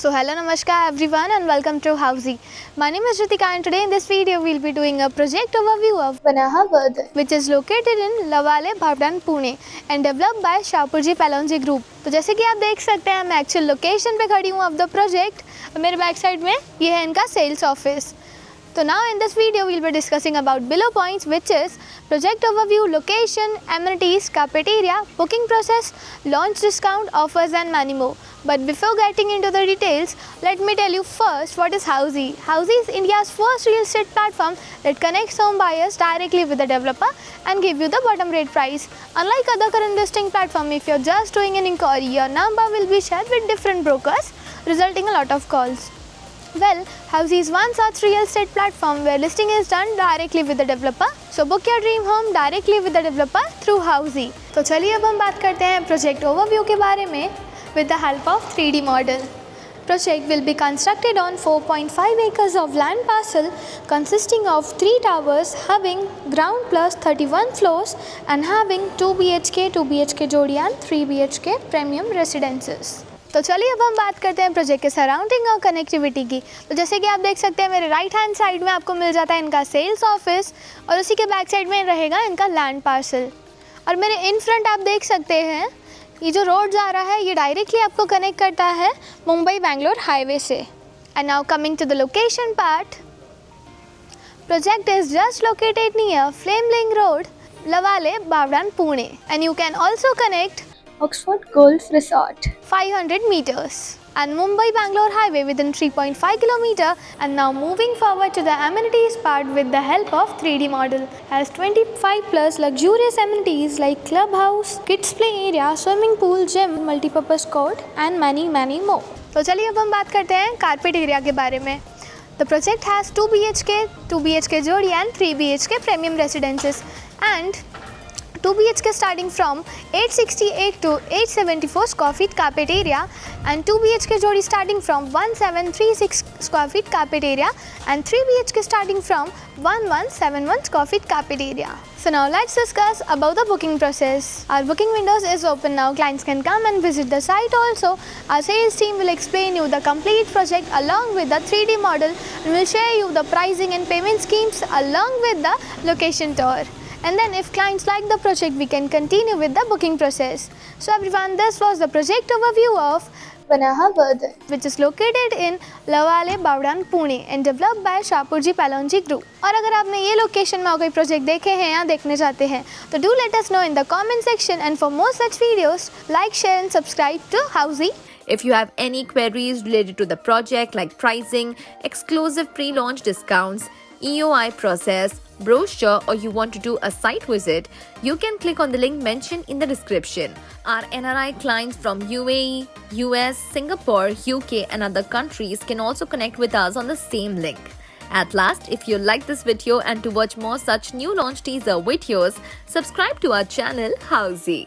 So hello namaskar everyone and welcome to Housey. My name is Ritika and today in this video we'll be doing a project overview of Vanaha Vardhan, which is located in Lavale, Bhavdan, Pune and developed by Shapurji Palonji Group. तो जैसे कि आप देख सकते हैं मैं actual location पे खड़ी हूँ ऑफ द प्रोजेक्ट और मेरे बैक साइड में ये है इनका sales office. So now in this video we'll be discussing about below points, which is project overview, location, amenities, cafeteria, booking process, launch discount, offers and many more. But before getting into the details, let me tell you first what is Housey. Housey is India's first real estate platform that connects home buyers directly with the developer and give you the bottom rate price. Unlike other current listing platform, if you're just doing an inquiry, your number will be shared with different brokers, resulting in a lot of calls. Well, Housey is one such real estate platform where listing is done directly with the developer. So book your dream home directly with the developer through Housey. तो चलिए अब हम बात करते हैं project overview के बारे में with the help of 3D model. Project will be constructed on 4.5 acres of land parcel consisting of 3 towers having ground plus 31 floors and having 2 BHK, 2 BHK जोड़ी and 3 BHK premium residences. तो चलिए अब हम बात करते हैं प्रोजेक्ट के surrounding और कनेक्टिविटी की. तो जैसे कि आप देख सकते हैं मेरे राइट हैंड साइड में आपको मिल जाता है इनका सेल्स ऑफिस और उसी के बैक साइड में रहेगा इनका लैंड पार्सल. और मेरे इन फ्रंट आप देख सकते हैं ये जो रोड जा रहा है ये डायरेक्टली आपको कनेक्ट करता है मुंबई बेंगलोर हाईवे से. And now coming to the location part, project is just located near फ्लेमलिंग road, Lavale, Bavdhan, Pune, and you can also connect Oxford Golf Resort 500 meters and Mumbai Bangalore highway within 3.5 km. And now moving forward to the amenities part with the help of 3D model, has 25 plus luxurious amenities like clubhouse, kids play area, swimming pool, gym, multipurpose court and many more. तो चलिए अब हम बात करते हैं carpet area के बारे में. The project has 2 BHK, 2 BHK जोड़ी and 3 BHK premium residences and 2 BHK starting from 868 to 874 square feet carpet area and 2 BHK jodi starting from 1736 square feet carpet area and 3 BHK starting from 1171 square feet carpet area. So now let's discuss about the booking process. Our booking windows is open now. Clients can come and visit the site also. Our sales team will explain you the complete project along with the 3D model and will share you the pricing and payment schemes along with the location tour. And then if clients like the project, we can continue with the booking process. So everyone, this was the project overview of Vanaha Vardhan, which is located in Lavale, Bhavdan, Pune and developed by Shapurji Palonji Group. और अगर आपने ये location में कोई project देखे हैं या देखने चाहते हैं तो do let us know in the comment section, and for more such videos, like, share and subscribe to Housey. If you have any queries related to the project like pricing, exclusive pre-launch discounts, EOI process, brochure, or you want to do a site visit, you can click on the link mentioned in the description. Our NRI clients from UAE, US, Singapore, UK and other countries can also connect with us on the same link. At last, if you like this video and to watch more such new launch teaser videos, subscribe to our channel Housey.